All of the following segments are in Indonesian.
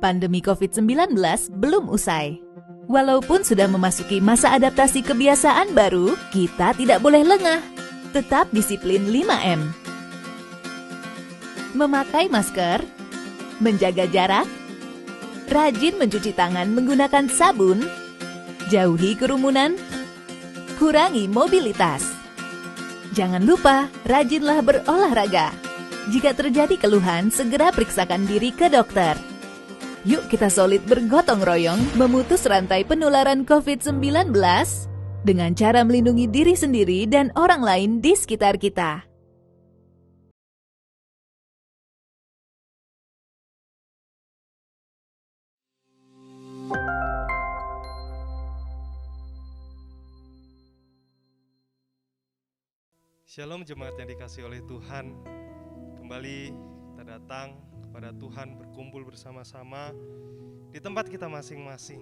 Pandemi COVID-19 belum usai. Walaupun sudah memasuki masa adaptasi kebiasaan baru, kita tidak boleh lengah. Tetap disiplin 5M. Memakai masker, menjaga jarak, rajin mencuci tangan menggunakan sabun, jauhi kerumunan, kurangi mobilitas. Jangan lupa, rajinlah berolahraga. Jika terjadi keluhan, segera periksakan diri ke dokter. Yuk kita solid bergotong royong memutus rantai penularan COVID-19 dengan cara melindungi diri sendiri dan orang lain di sekitar kita. Shalom jemaat yang dikasihi oleh Tuhan. Kembali kita datang kepada Tuhan, berkumpul bersama-sama di tempat kita masing-masing.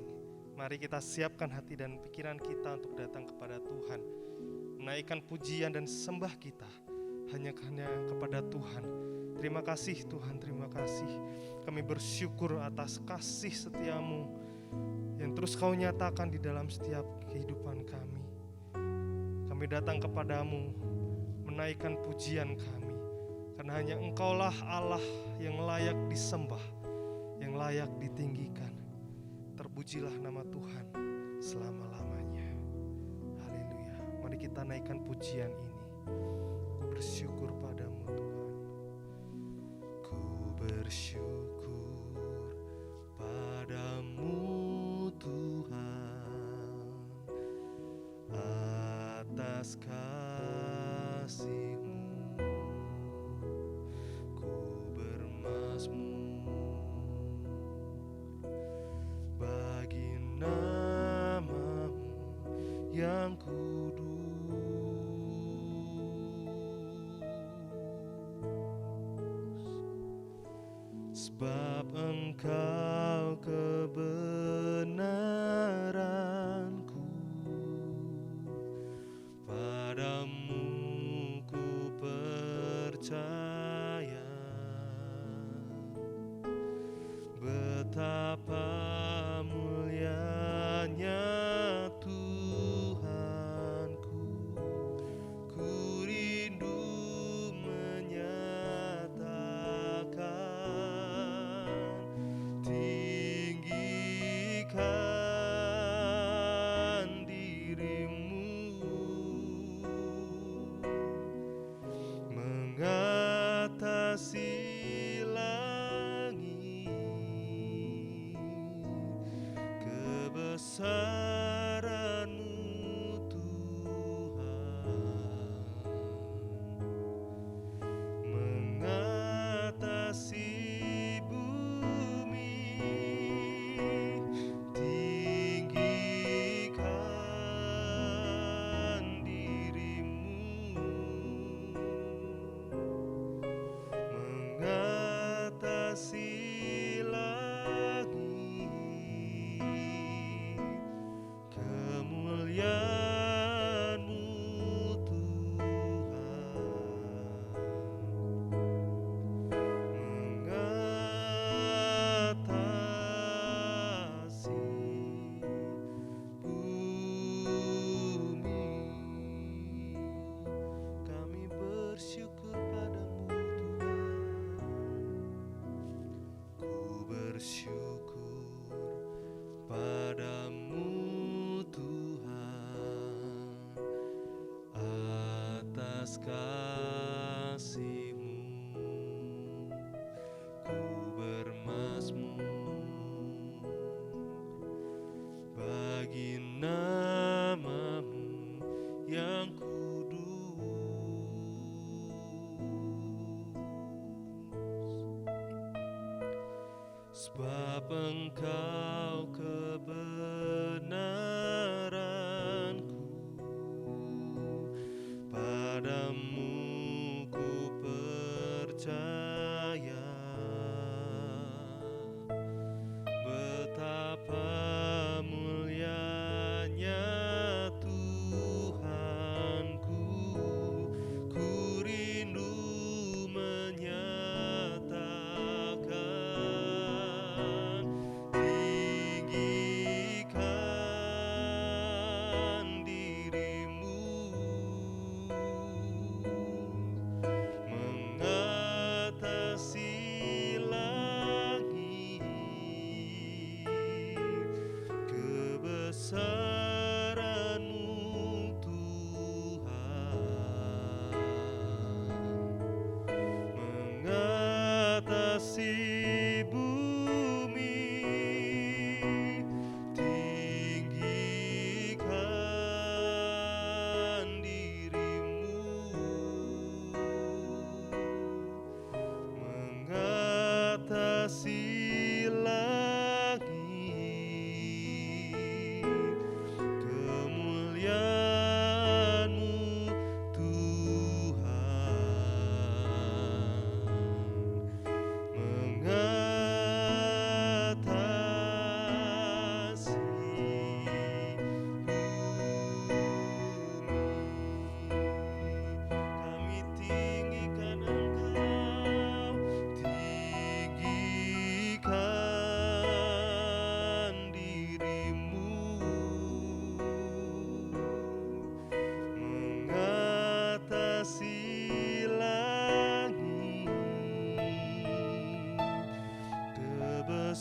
Mari kita siapkan hati dan pikiran kita untuk datang kepada Tuhan, menaikkan pujian dan sembah kita hanya kepada Tuhan. Terima kasih Tuhan, terima kasih. Kami bersyukur atas kasih setiamu yang terus Kau nyatakan di dalam setiap kehidupan kami. Kami datang kepadamu menaikkan pujian kami, karena hanya Engkaulah Allah yang layak disembah, yang layak ditinggikan. Terpujilah nama Tuhan selama-lamanya. Haleluya. Mari kita naikkan pujian ini. Bersyukur padamu Tuhan. Ku bersyukur padamu Tuhan atas kasih-Mu. Ku bermazmur bagi nama-Mu yang kudus, sebab Engkau kebenaranku. Padamu ku percaya, betapa mulianya Tuhanku. Ku rindu menyatakan, tinggikan dirimu mengatasi langit. Kebesaran-Mu Tuhan mengatasi bumi. Tinggikan dirimu mengatasi langit. Kemuliaan-Mu Tuhan mengatasi bumi. Kami bersyukur padamu Tuhan. Ku bersyukur padamu Tuhan atas kasih-Mu. Ku bermazmur bagi nama-Mu yang kudus, sebab Engkau kebenaranku. Padamu ku percaya, betapa mulianya Tuhanku. Ku rindu menyatakan,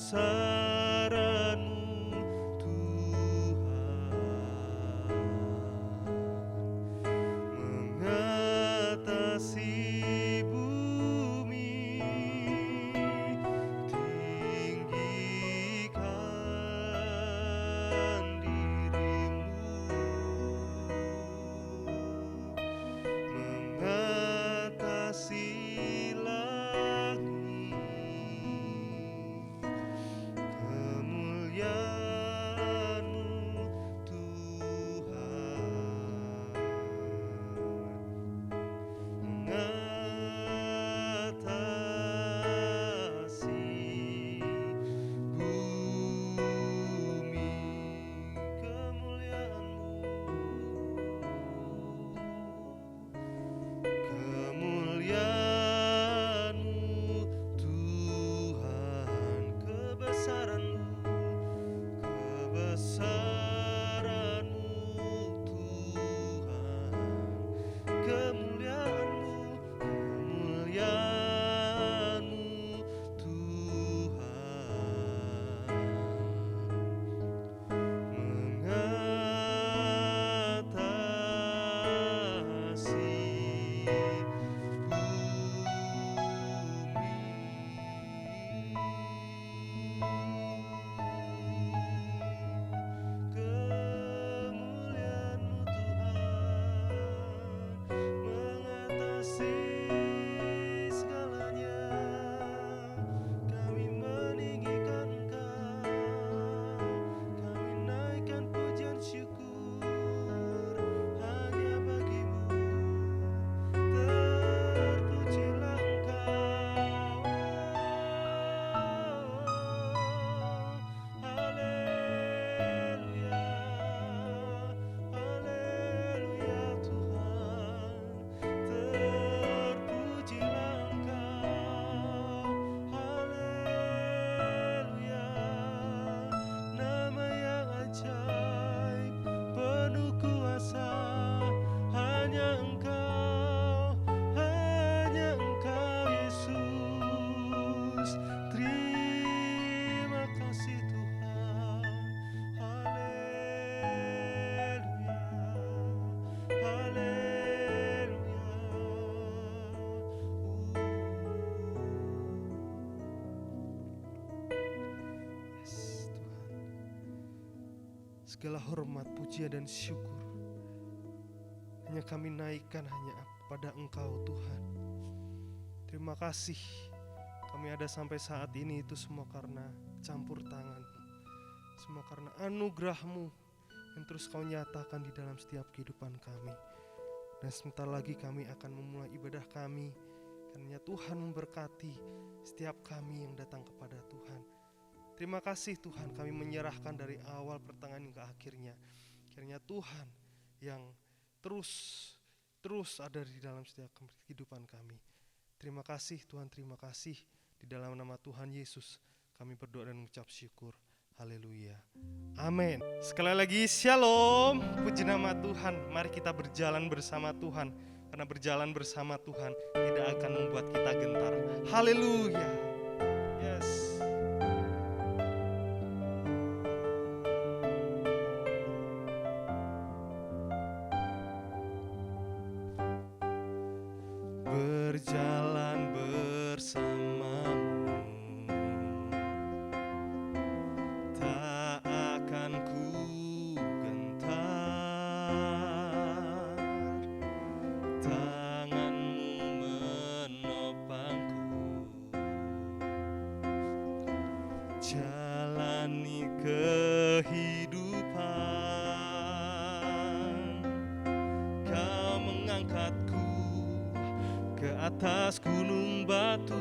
kebesaran-Mu Tuhan, mengatasi bumi, tinggikan diri-Mu, mengatasi langit, kemuliaan-Mu Tuhan, mengatasi bumi, kemuliaan-Mu Tuhan, kebesaran-Mu Tuhan, kemuliaan-Mu Tuhan, mengatasi kemuliaan-Mu Tuhan, mengatasi segalanya. Kami meninggikan Engkau, kami naikkan pujian syukur hanya bagi-Mu. Terpujilah Engkau, haleluya, haleluya Tuhan. Terpujilah Engkau, haleluya. Nama yang ajaib, penuh kuasa, hanya Engkau Yesus. Terima kasih Tuhan, haleluya, haleluya. Yes, Tuhan. Segala hormat, pujian dan syukur hanya kami naikkan hanya pada Engkau Tuhan. Terima kasih kami ada sampai saat ini, itu semua karena campur tangan-Mu, semua karena anugerah-Mu yang terus Kau nyatakan di dalam setiap kehidupan kami. Dan sebentar lagi kami akan memulai ibadah kami, karena Tuhan memberkati setiap kami yang datang kepada Tuhan. Terima kasih Tuhan, kami menyerahkan dari awal pertengahan hingga akhirnya. Kiranya Tuhan yang terus ada di dalam setiap kehidupan kami. Terima kasih Tuhan, terima kasih. Di dalam nama Tuhan Yesus kami berdoa dan mengucap syukur. Haleluya, amin. Sekali lagi shalom, puji nama Tuhan. Mari kita berjalan bersama Tuhan, karena berjalan bersama Tuhan tidak akan membuat kita gentar. Haleluya, yes. Berjalan bersama-Mu, tak akan ku gentar. Tangan-Mu menopangku, jalani kehidupan. Kau mengangkatku ke atas gunung batu,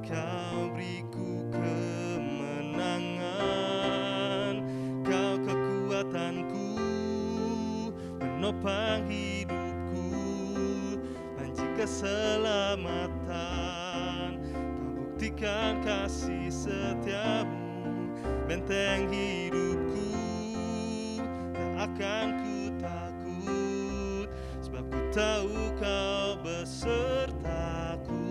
Kau beriku kemenangan. Kau kekuatanku, menopang hidupku, panji keselamatan. Kau buktikan kasih setiamu, benteng hidupku, tak akan ku takut, sebab ku tahu Kau besertaku.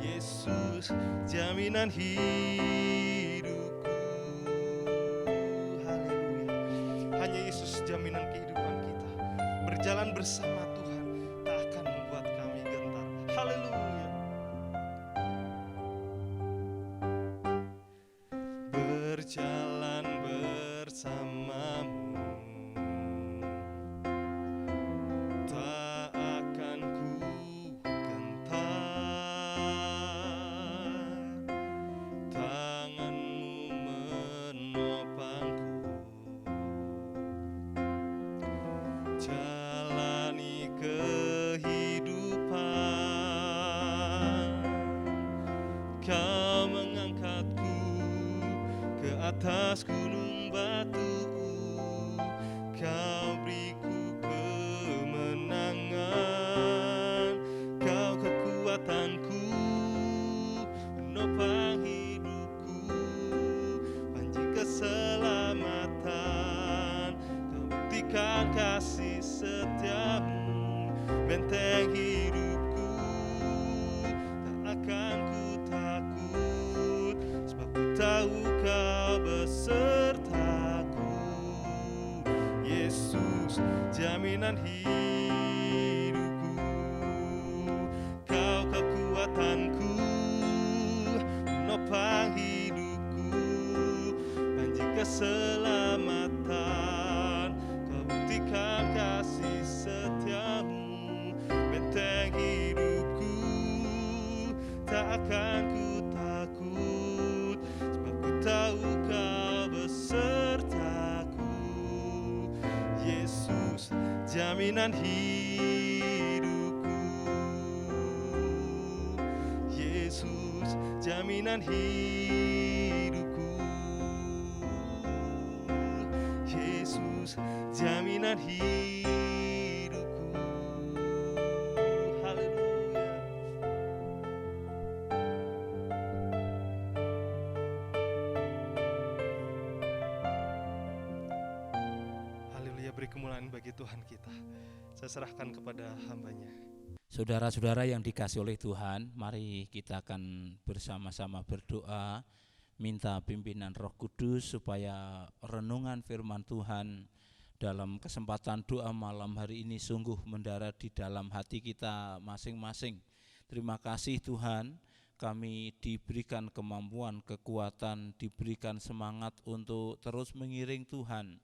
Yesus Yesus jaminan hidupku. Haleluya. Hanya Yesus jaminan kehidupan kita. Berjalan bersama Tuhan tak akan membuat kami gentar. Haleluya. Berjalan bersamamu, tak akan ku gentar. Tanganmu menopangku, jalani kehidupan. Kau mengangkatku ke atas gunung batu, kau beriku kemenangan. Kau kekuatanku, menopang hidupku, panji keselamatan. Kau buktikan kasih setiamu, benteng hidupku, tak akan ku takut, sebab ku tahu kau besertaku. Yesus jaminan hidupku, kau kekuatanku, menopang hidupku, panji keselamatan. Kau buktikan kasih setiamu, benteng hidupku, tak akan ku takut, sebab ku tahu kau besertaku. Yesus jaminan hidupku, Yesus jaminan hidupku, Yesus jaminan hidupku. Haleluya. Haleluya, beri kemuliaan bagi Tuhan kita. Saya serahkan kepada hamba-Nya. Saudara-saudara yang dikasihi oleh Tuhan, mari kita akan bersama-sama berdoa, minta pimpinan Roh Kudus supaya renungan firman Tuhan dalam kesempatan doa malam hari ini sungguh mendarat di dalam hati kita masing-masing. Terima kasih Tuhan, kami diberikan kemampuan, kekuatan, diberikan semangat untuk terus mengiring Tuhan.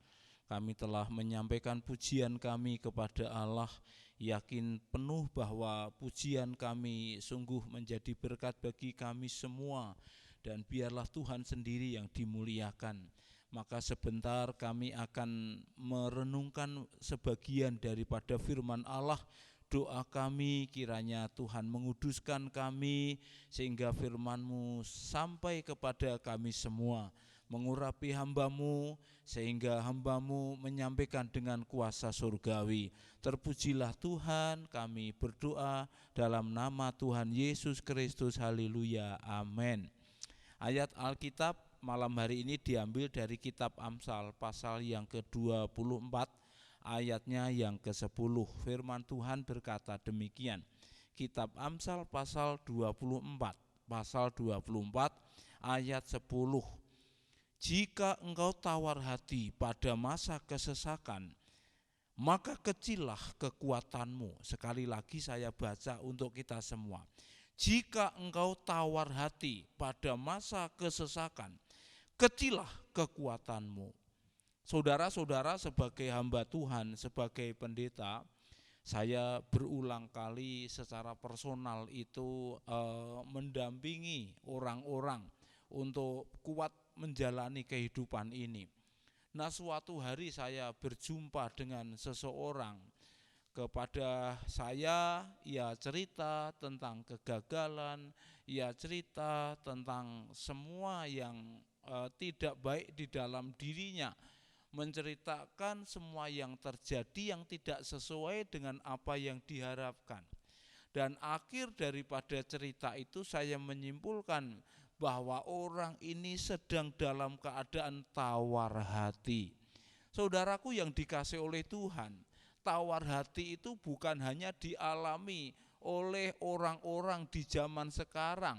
Kami telah menyampaikan pujian kami kepada Allah, yakin penuh bahwa pujian kami sungguh menjadi berkat bagi kami semua, dan biarlah Tuhan sendiri yang dimuliakan. Maka sebentar kami akan merenungkan sebagian daripada firman Allah. Doa kami kiranya Tuhan menguduskan kami sehingga firman-Mu sampai kepada kami semua, mengurapi hamba-Mu sehingga hamba-Mu menyampaikan dengan kuasa surgawi. Terpujilah Tuhan, kami berdoa dalam nama Tuhan Yesus Kristus. Haleluya, amin. Ayat Alkitab malam hari ini diambil dari kitab Amsal pasal yang ke-24, ayatnya yang ke-10. Firman Tuhan berkata demikian. Kitab Amsal pasal 24 ayat 10. Jika engkau tawar hati pada masa kesesakan, maka kecillah kekuatanmu. Sekali lagi saya baca untuk kita semua. Jika engkau tawar hati pada masa kesesakan, kecillah kekuatanmu. Saudara-saudara, sebagai hamba Tuhan, sebagai pendeta, saya berulang kali secara personal itu mendampingi orang-orang untuk kuat menjalani kehidupan ini. Nah, suatu hari saya berjumpa dengan seseorang. Kepada saya, ia cerita tentang kegagalan, ia cerita tentang semua yang tidak baik di dalam dirinya, menceritakan semua yang terjadi yang tidak sesuai dengan apa yang diharapkan. Dan akhir daripada cerita itu saya menyimpulkan bahwa orang ini sedang dalam keadaan tawar hati. Saudaraku yang dikasihi oleh Tuhan, tawar hati itu bukan hanya dialami oleh orang-orang di zaman sekarang.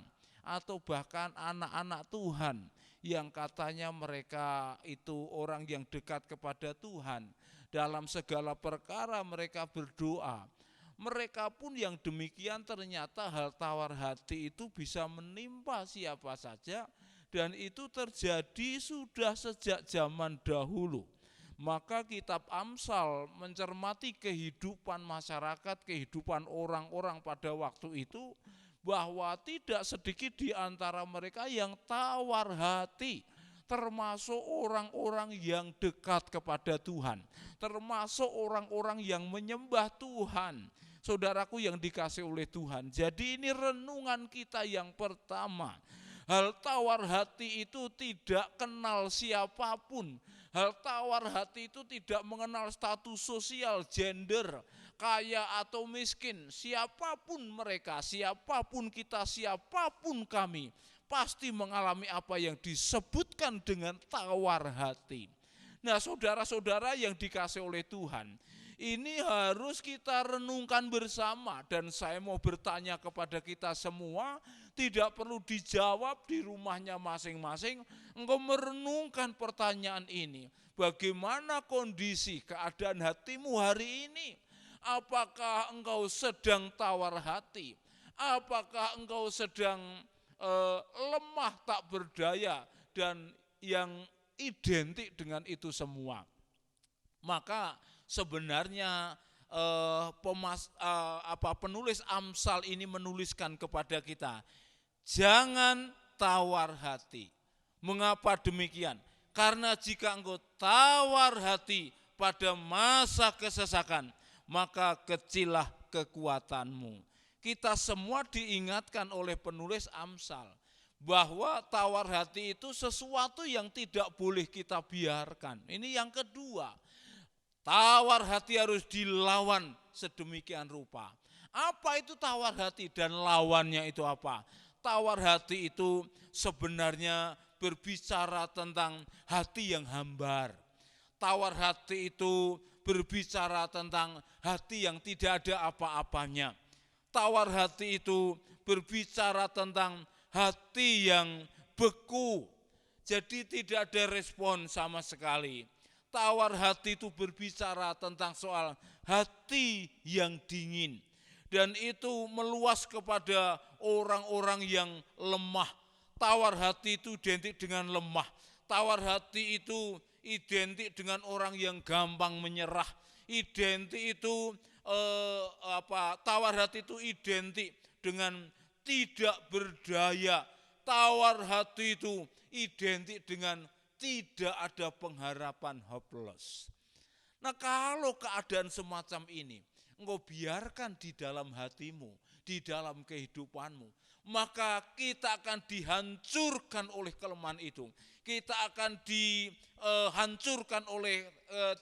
atau bahkan anak-anak Tuhan yang katanya mereka itu orang yang dekat kepada Tuhan. Dalam segala perkara mereka berdoa. Mereka pun yang demikian ternyata hal tawar hati itu bisa menimpa siapa saja, dan itu terjadi sudah sejak zaman dahulu. Maka kitab Amsal mencermati kehidupan masyarakat, kehidupan orang-orang pada waktu itu, bahwa tidak sedikit di antara mereka yang tawar hati, termasuk orang-orang yang dekat kepada Tuhan, termasuk orang-orang yang menyembah Tuhan. Saudaraku yang dikasih oleh Tuhan, jadi ini renungan kita yang pertama. Hal tawar hati itu tidak kenal siapapun. Hal tawar hati itu tidak mengenal status sosial, gender, kaya atau miskin. Siapapun mereka, siapapun kita, siapapun kami, pasti mengalami apa yang disebutkan dengan tawar hati. Nah, saudara-saudara yang dikasih oleh Tuhan, ini harus kita renungkan bersama, dan saya mau bertanya kepada kita semua, tidak perlu dijawab di rumahnya masing-masing. Engkau merenungkan pertanyaan ini, bagaimana kondisi keadaan hatimu hari ini? Apakah engkau sedang tawar hati? Apakah engkau sedang lemah tak berdaya dan yang identik dengan itu semua? Maka sebenarnya penulis Amsal ini menuliskan kepada kita, jangan tawar hati. Mengapa demikian? Karena jika engkau tawar hati pada masa kesesakan, maka kecillah kekuatanmu. Kita semua diingatkan oleh penulis Amsal bahwa tawar hati itu sesuatu yang tidak boleh kita biarkan. Ini yang kedua. Tawar hati harus dilawan sedemikian rupa. Apa itu tawar hati dan lawannya itu apa? Tawar hati itu sebenarnya berbicara tentang hati yang hambar. Tawar hati itu berbicara tentang hati yang tidak ada apa-apanya. Tawar hati itu berbicara tentang hati yang beku. Jadi tidak ada respon sama sekali. Tawar hati itu berbicara tentang soal hati yang dingin. Dan itu meluas kepada orang-orang yang lemah. Tawar hati itu identik dengan lemah. Tawar hati itu identik dengan orang yang gampang menyerah. Identik itu tawar hati itu identik dengan tidak berdaya. Tawar hati itu identik dengan tidak ada pengharapan, hopeless. Nah, kalau keadaan semacam ini engkau biarkan di dalam hatimu, di dalam kehidupanmu, maka kita akan dihancurkan oleh kelemahan itu. Kita akan dihancurkan oleh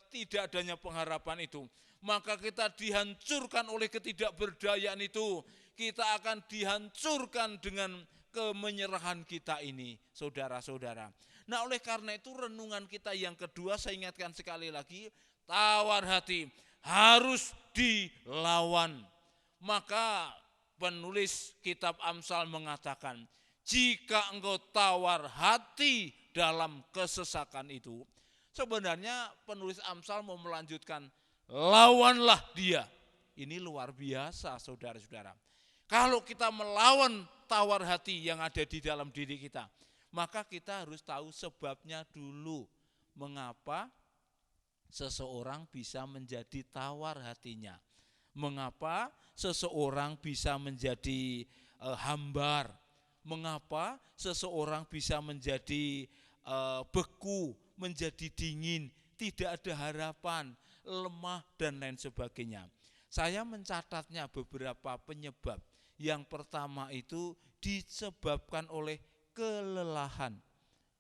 tidak adanya pengharapan itu. Maka kita dihancurkan oleh ketidakberdayaan itu. Kita akan dihancurkan dengan kemenyerahan kita ini, saudara-saudara. Nah, oleh karena itu renungan kita yang kedua, saya ingatkan sekali lagi, tawar hati harus dilawan. Maka penulis kitab Amsal mengatakan, jika engkau tawar hati dalam kesesakan itu, sebenarnya penulis Amsal mau melanjutkan, lawanlah dia. Ini luar biasa, saudara-saudara. Kalau kita melawan tawar hati yang ada di dalam diri kita, maka kita harus tahu sebabnya dulu. Mengapa seseorang bisa menjadi tawar hatinya? Mengapa seseorang bisa menjadi hambar? Mengapa seseorang bisa menjadi beku, menjadi dingin, tidak ada harapan, lemah dan lain sebagainya? Saya mencatatnya beberapa penyebab. Yang pertama itu disebabkan oleh kelelahan.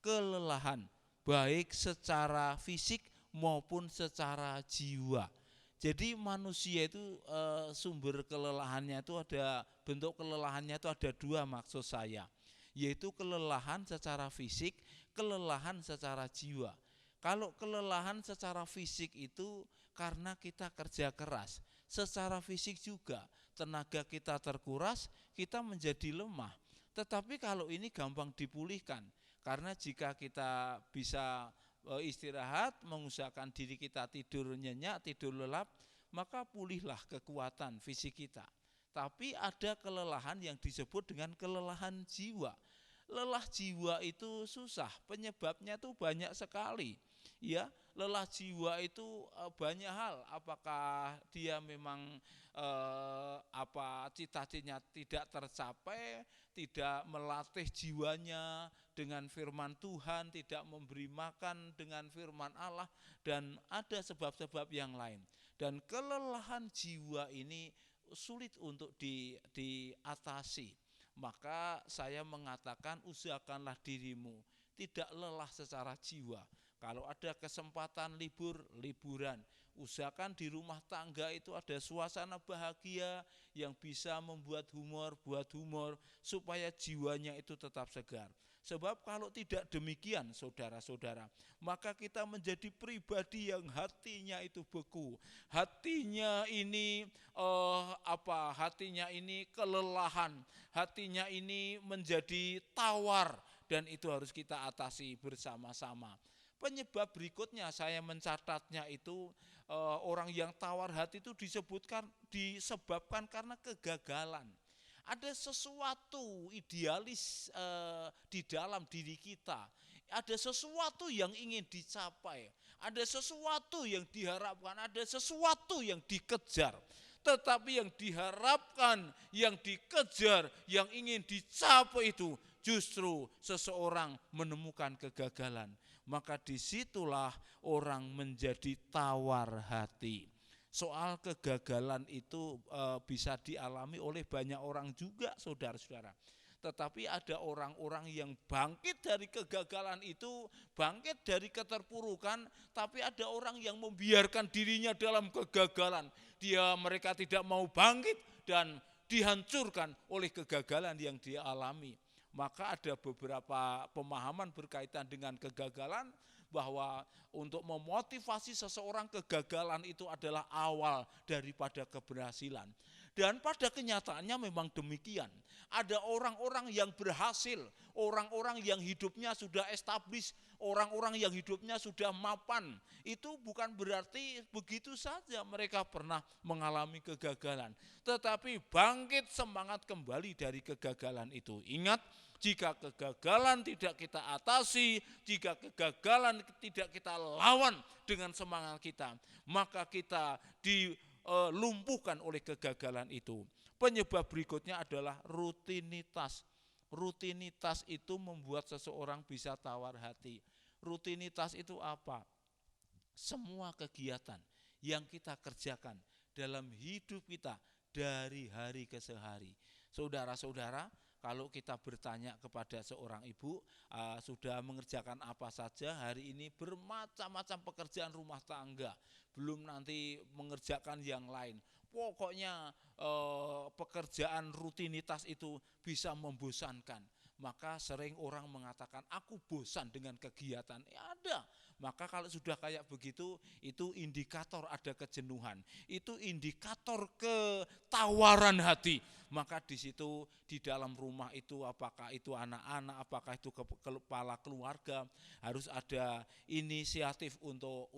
Kelelahan baik secara fisik maupun secara jiwa. Jadi manusia itu sumber kelelahannya itu ada, bentuk kelelahannya itu ada dua maksud saya. Yaitu kelelahan secara fisik, kelelahan secara jiwa. Kalau kelelahan secara fisik itu karena kita kerja keras. Secara fisik juga tenaga kita terkuras, kita menjadi lemah. Tetapi kalau ini gampang dipulihkan, karena jika kita bisa istirahat, mengusahakan diri kita tidur nyenyak, tidur lelap, maka pulihlah kekuatan fisik kita. Tapi ada kelelahan yang disebut dengan kelelahan jiwa. Lelah jiwa itu susah, penyebabnya itu banyak sekali. Ya, lelah jiwa itu banyak hal. Apakah dia memang cita-citanya tidak tercapai, tidak melatih jiwanya dengan firman Tuhan, tidak memberi makan dengan firman Allah, dan ada sebab-sebab yang lain. Dan kelelahan jiwa ini sulit untuk diatasi. Maka saya mengatakan usahakanlah dirimu tidak lelah secara jiwa. Kalau ada kesempatan liburan, usahakan di rumah tangga itu ada suasana bahagia yang bisa membuat buat humor supaya jiwanya itu tetap segar. Sebab kalau tidak demikian saudara-saudara, maka kita menjadi pribadi yang hatinya itu beku. Hatinya ini hatinya ini kelelahan, hatinya ini menjadi tawar, dan itu harus kita atasi bersama-sama. Penyebab berikutnya saya mencatatnya itu orang yang tawar hati itu disebabkan karena kegagalan. Ada sesuatu idealis di dalam diri kita. Ada sesuatu yang ingin dicapai. Ada sesuatu yang diharapkan. Ada sesuatu yang dikejar. Tetapi yang diharapkan, yang dikejar, yang ingin dicapai itu justru seseorang menemukan kegagalan. Maka disitulah orang menjadi tawar hati. Soal kegagalan itu bisa dialami oleh banyak orang juga saudara-saudara. Tetapi ada orang-orang yang bangkit dari kegagalan itu, bangkit dari keterpurukan, tapi ada orang yang membiarkan dirinya dalam kegagalan. Mereka tidak mau bangkit dan dihancurkan oleh kegagalan yang dia alami. Maka ada beberapa pemahaman berkaitan dengan kegagalan, bahwa untuk memotivasi seseorang, kegagalan itu adalah awal daripada keberhasilan. Dan pada kenyataannya memang demikian. Ada orang-orang yang berhasil, orang-orang yang hidupnya sudah established, orang-orang yang hidupnya sudah mapan. Itu bukan berarti begitu saja mereka pernah mengalami kegagalan. Tetapi bangkit semangat kembali dari kegagalan itu. Ingat, jika kegagalan tidak kita atasi, jika kegagalan tidak kita lawan dengan semangat kita, maka kita dilumpuhkan oleh kegagalan itu. Penyebab berikutnya adalah rutinitas. Rutinitas itu membuat seseorang bisa tawar hati. Rutinitas itu apa? Semua kegiatan yang kita kerjakan dalam hidup kita dari hari ke hari. Saudara-saudara, kalau kita bertanya kepada seorang ibu, sudah mengerjakan apa saja hari ini, bermacam-macam pekerjaan rumah tangga, belum nanti mengerjakan yang lain. Pokoknya pekerjaan rutinitas itu bisa membosankan. Maka sering orang mengatakan, aku bosan dengan kegiatan. Ada. Maka kalau sudah kayak begitu, itu indikator ada kejenuhan. Itu indikator ketawaran hati. Maka di situ, di dalam rumah itu, apakah itu anak-anak, apakah itu kepala keluarga, harus ada inisiatif untuk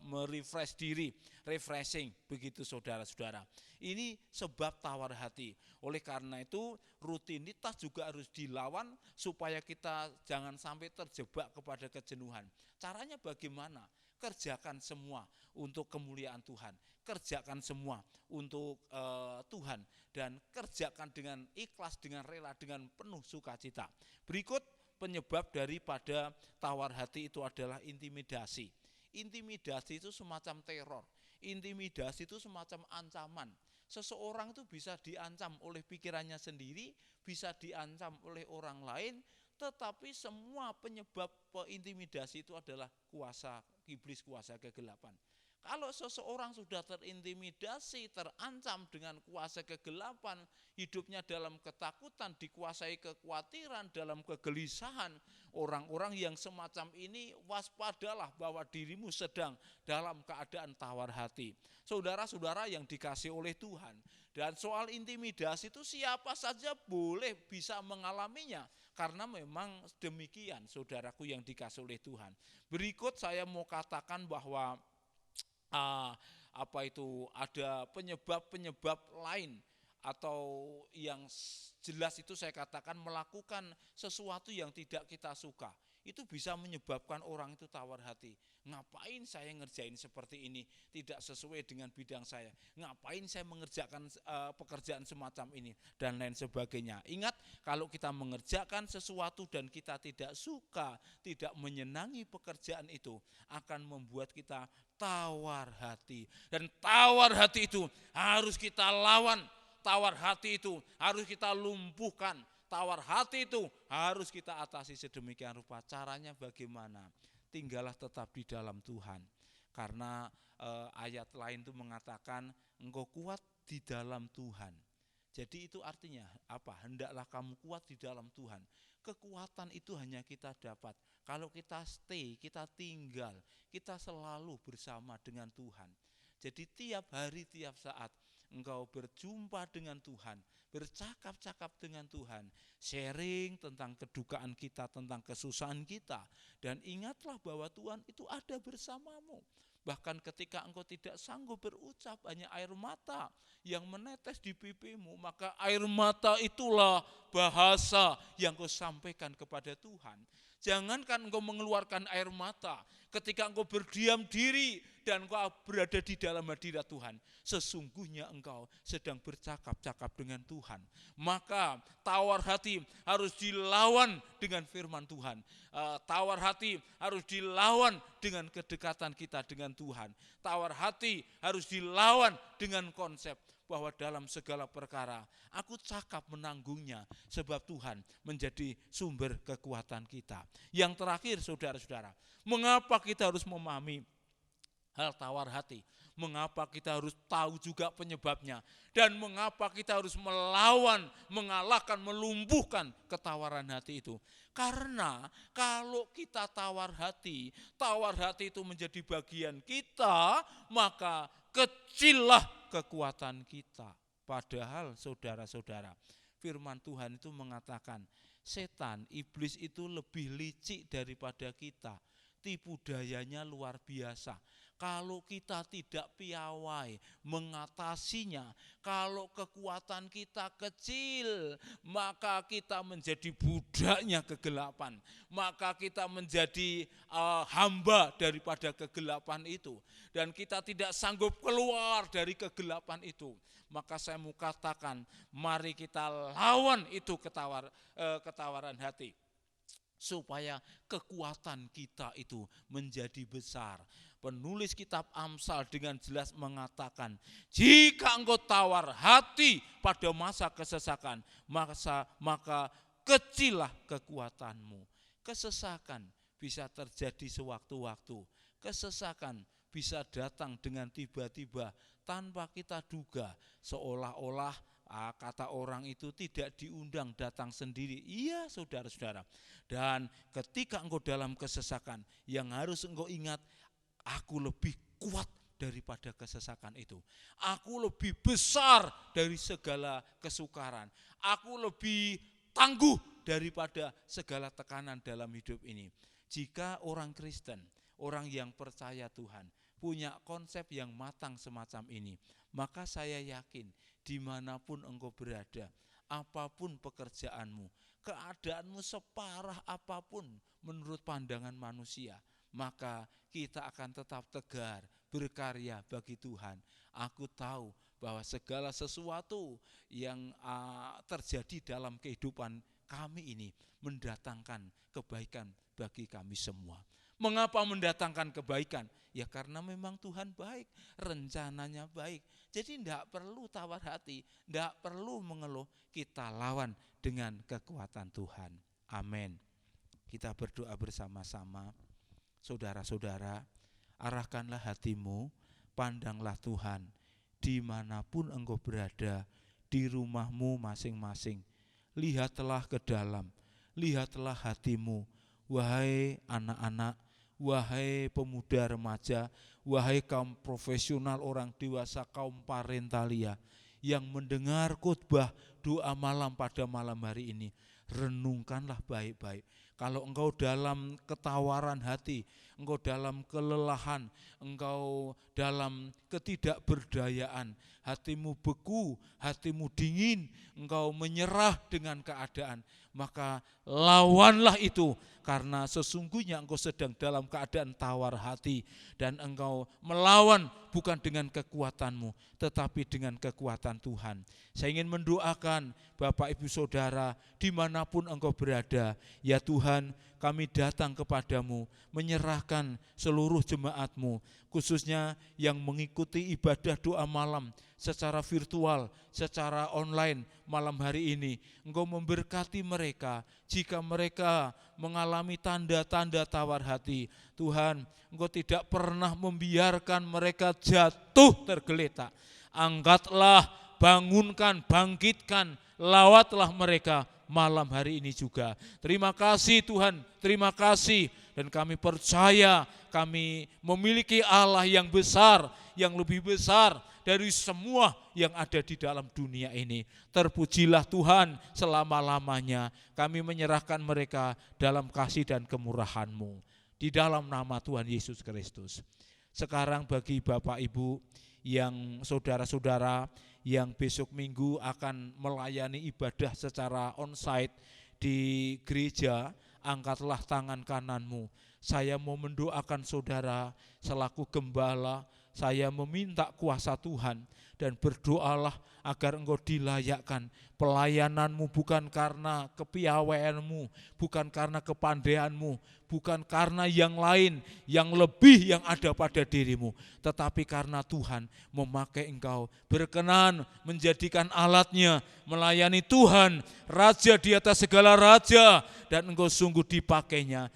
merefresh diri, refreshing, begitu saudara-saudara. Ini sebab tawar hati. Oleh karena itu rutinitas juga harus dilawan supaya kita jangan sampai terjebak kepada kejenuhan. Caranya bagaimana? Kerjakan semua untuk kemuliaan Tuhan. Kerjakan semua untuk Tuhan. Dan kerjakan dengan ikhlas, dengan rela, dengan penuh sukacita. Berikut penyebab daripada tawar hati itu adalah intimidasi. Intimidasi itu semacam teror. Intimidasi itu semacam ancaman. Seseorang itu bisa diancam oleh pikirannya sendiri, bisa diancam oleh orang lain, tetapi semua penyebab intimidasi itu adalah kuasa iblis, kuasa kegelapan. Kalau seseorang sudah terintimidasi, terancam dengan kuasa kegelapan, hidupnya dalam ketakutan, dikuasai kekhawatiran, dalam kegelisahan, orang-orang yang semacam ini waspadalah bahwa dirimu sedang dalam keadaan tawar hati. Saudara-saudara yang dikasihi oleh Tuhan, dan soal intimidasi itu siapa saja boleh bisa mengalaminya, karena memang demikian saudaraku yang dikasihi oleh Tuhan. Berikut saya mau katakan bahwa ada penyebab-penyebab lain, atau yang jelas itu saya katakan melakukan sesuatu yang tidak kita suka. Itu bisa menyebabkan orang itu tawar hati. Ngapain saya ngerjain seperti ini, tidak sesuai dengan bidang saya. Ngapain saya mengerjakan pekerjaan semacam ini, dan lain sebagainya. Ingat, kalau kita mengerjakan sesuatu dan kita tidak suka, tidak menyenangi pekerjaan itu, akan membuat kita tawar hati. Dan tawar hati itu harus kita lawan. Tawar hati itu harus kita lumpuhkan. Tawar hati itu harus kita atasi sedemikian rupa. Caranya bagaimana? Tinggallah tetap di dalam Tuhan. Karena ayat lain itu mengatakan engkau kuat di dalam Tuhan. Jadi itu artinya apa? Hendaklah kamu kuat di dalam Tuhan. Kekuatan itu hanya kita dapat kalau kita stay, kita tinggal, kita selalu bersama dengan Tuhan. Jadi tiap hari, tiap saat engkau berjumpa dengan Tuhan, bercakap-cakap dengan Tuhan, sharing tentang kedukaan kita, tentang kesusahan kita, dan ingatlah bahwa Tuhan itu ada bersamamu. Bahkan ketika engkau tidak sanggup berucap, hanya air mata yang menetes di pipimu, maka air mata itulah bahasa yang kau sampaikan kepada Tuhan. Jangankan engkau mengeluarkan air mata, ketika engkau berdiam diri dan engkau berada di dalam hadirat Tuhan, sesungguhnya engkau sedang bercakap-cakap dengan Tuhan. Maka tawar hati harus dilawan dengan firman Tuhan. Tawar hati harus dilawan dengan kedekatan kita dengan Tuhan. Tawar hati harus dilawan dengan konsep bahwa dalam segala perkara aku cakap menanggungnya, sebab Tuhan menjadi sumber kekuatan kita. Yang terakhir saudara-saudara, mengapa kita harus memahami hal tawar hati? Mengapa kita harus tahu juga penyebabnya? Dan mengapa kita harus melawan, mengalahkan, melumpuhkan ketawaran hati itu? Karena kalau kita tawar hati itu menjadi bagian kita, maka kecillah kekuatan kita. Padahal saudara-saudara, firman Tuhan itu mengatakan, setan, iblis itu lebih licik daripada kita. Tipu dayanya luar biasa. Kalau kita tidak piawai mengatasinya, kalau kekuatan kita kecil, maka kita menjadi budaknya kegelapan. Maka kita menjadi hamba daripada kegelapan itu. Dan kita tidak sanggup keluar dari kegelapan itu. Maka saya mau katakan, mari kita lawan itu ketawaran hati. Supaya kekuatan kita itu menjadi besar. Penulis kitab Amsal dengan jelas mengatakan, jika engkau tawar hati pada masa kesesakan, maka kecillah kekuatanmu. Kesesakan bisa terjadi sewaktu-waktu. Kesesakan bisa datang dengan tiba-tiba tanpa kita duga, seolah-olah kata orang itu tidak diundang datang sendiri. Iya saudara-saudara. Dan ketika engkau dalam kesesakan, yang harus engkau ingat, aku lebih kuat daripada kesesakan itu. Aku lebih besar dari segala kesukaran. Aku lebih tangguh daripada segala tekanan dalam hidup ini. Jika orang Kristen, orang yang percaya Tuhan, punya konsep yang matang semacam ini, maka saya yakin dimanapun engkau berada, apapun pekerjaanmu, keadaanmu separah apapun menurut pandangan manusia, maka kita akan tetap tegar, berkarya bagi Tuhan. Aku tahu bahwa segala sesuatu yang terjadi dalam kehidupan kami ini mendatangkan kebaikan bagi kami semua. Mengapa mendatangkan kebaikan? Ya karena memang Tuhan baik, rencananya baik. Jadi tidak perlu tawar hati, tidak perlu mengeluh, kita lawan dengan kekuatan Tuhan. Amin. Kita berdoa bersama-sama. Saudara-saudara, arahkanlah hatimu pandanglah Tuhan dimanapun engkau berada, di rumahmu masing-masing. Lihatlah ke dalam, lihatlah hatimu, wahai anak-anak, wahai pemuda remaja, wahai kaum profesional, orang dewasa, kaum parentalia yang mendengar khotbah doa malam pada malam hari ini. Renungkanlah baik-baik. Kalau engkau dalam ketawaran hati, engkau dalam kelelahan, engkau dalam ketidakberdayaan, hatimu beku, hatimu dingin, engkau menyerah dengan keadaan, maka lawanlah itu, karena sesungguhnya engkau sedang dalam keadaan tawar hati, dan engkau melawan bukan dengan kekuatanmu, tetapi dengan kekuatan Tuhan. Saya ingin mendoakan Bapak Ibu Saudara dimanapun engkau berada, ya Tuhan, kami datang kepadamu menyerahkan seluruh jemaatmu, khususnya yang mengikuti ibadah doa malam secara virtual, secara online malam hari ini. Engkau memberkati mereka jika mereka mengalami tanda-tanda tawar hati. Tuhan, Engkau tidak pernah membiarkan mereka jatuh tergeletak. Angkatlah, bangunkan, bangkitkan, lawatlah mereka malam hari ini juga. Terima kasih Tuhan, terima kasih. Dan kami percaya kami memiliki Allah yang besar, yang lebih besar dari semua yang ada di dalam dunia ini. Terpujilah Tuhan selama-lamanya. Kami menyerahkan mereka dalam kasih dan kemurahan-Mu. Di dalam nama Tuhan Yesus Kristus. Sekarang bagi Bapak Ibu yang saudara-saudara yang besok minggu akan melayani ibadah secara onsite di gereja, angkatlah tangan kananmu. Saya mau mendoakan saudara selaku gembala, saya meminta kuasa Tuhan dan berdoalah agar engkau dilayakkan. Pelayananmu bukan karena kepiawaianmu, bukan karena kepandaianmu, bukan karena yang lain, yang lebih yang ada pada dirimu, tetapi karena Tuhan memakai engkau, berkenan menjadikan alatnya, melayani Tuhan, Raja di atas segala raja, dan engkau sungguh dipakainya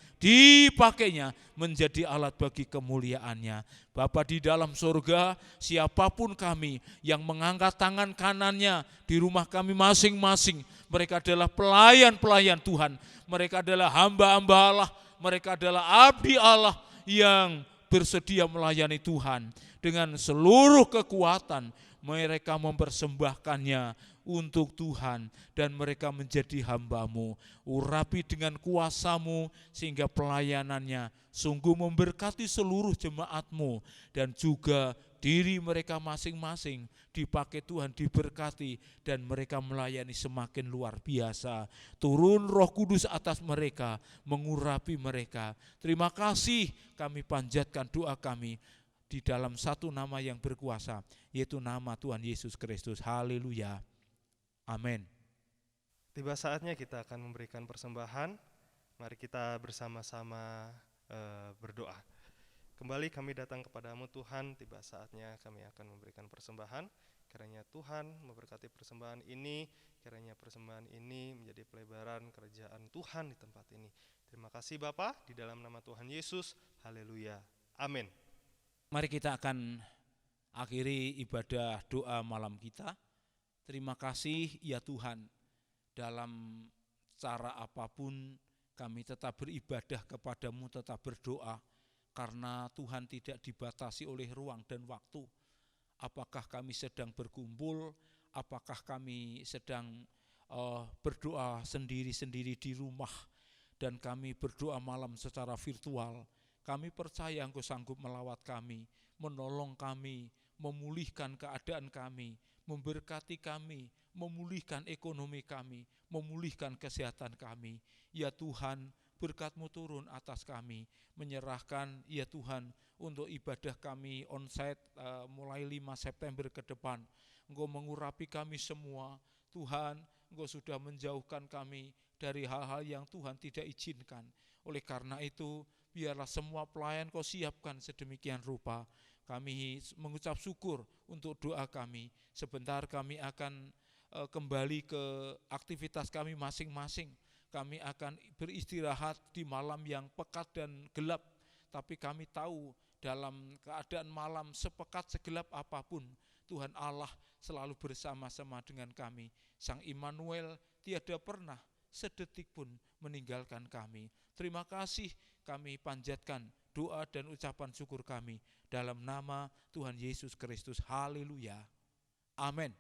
menjadi alat bagi kemuliaannya. Bapa di dalam surga, siapapun kami yang mengangkat tangan kanannya di rumah kami masing-masing, mereka adalah pelayan-pelayan Tuhan, mereka adalah hamba-hamba Allah, mereka adalah abdi Allah yang bersedia melayani Tuhan dengan seluruh kekuatan. Mereka mempersembahkannya untuk Tuhan dan mereka menjadi hamba-Mu. Urapi dengan kuasa-Mu sehingga pelayanannya sungguh memberkati seluruh jemaat-Mu dan juga diri mereka masing-masing dipakai Tuhan, diberkati, dan mereka melayani semakin luar biasa. Turun Roh Kudus atas mereka, mengurapi mereka. Terima kasih, kami panjatkan doa kami di dalam satu nama yang berkuasa, yaitu nama Tuhan Yesus Kristus. Haleluya. Amin. Tiba saatnya kita akan memberikan persembahan. Mari kita bersama-sama berdoa. Kembali kami datang kepadamu Tuhan, tiba saatnya kami akan memberikan persembahan. Kiranya Tuhan memberkati persembahan ini, kiranya persembahan ini menjadi pelebaran kerajaan Tuhan di tempat ini. Terima kasih Bapa, di dalam nama Tuhan Yesus. Haleluya. Amin. Mari kita akan akhiri ibadah doa malam kita. Terima kasih ya Tuhan, dalam cara apapun kami tetap beribadah kepadamu, tetap berdoa, karena Tuhan tidak dibatasi oleh ruang dan waktu. Apakah kami sedang berkumpul, apakah kami sedang berdoa sendiri-sendiri di rumah, dan kami berdoa malam secara virtual, kami percaya Engkau sanggup melawat kami, menolong kami, memulihkan keadaan kami, memberkati kami, memulihkan ekonomi kami, memulihkan kesehatan kami. Ya Tuhan, berkat-Mu turun atas kami, menyerahkan ya Tuhan untuk ibadah kami onsite mulai 5 September ke depan. Engkau mengurapi kami semua, Tuhan, Engkau sudah menjauhkan kami dari hal-hal yang Tuhan tidak izinkan. Oleh karena itu, biarlah semua pelayan Kau siapkan sedemikian rupa. Kami mengucap syukur untuk doa kami. Sebentar kami akan kembali ke aktivitas kami masing-masing. Kami akan beristirahat di malam yang pekat dan gelap. Tapi kami tahu dalam keadaan malam sepekat segelap apapun, Tuhan Allah selalu bersama-sama dengan kami. Sang Immanuel tiada pernah sedetik pun meninggalkan kami. Terima kasih kami panjatkan doa dan ucapan syukur kami dalam nama Tuhan Yesus Kristus. Haleluya. Amin.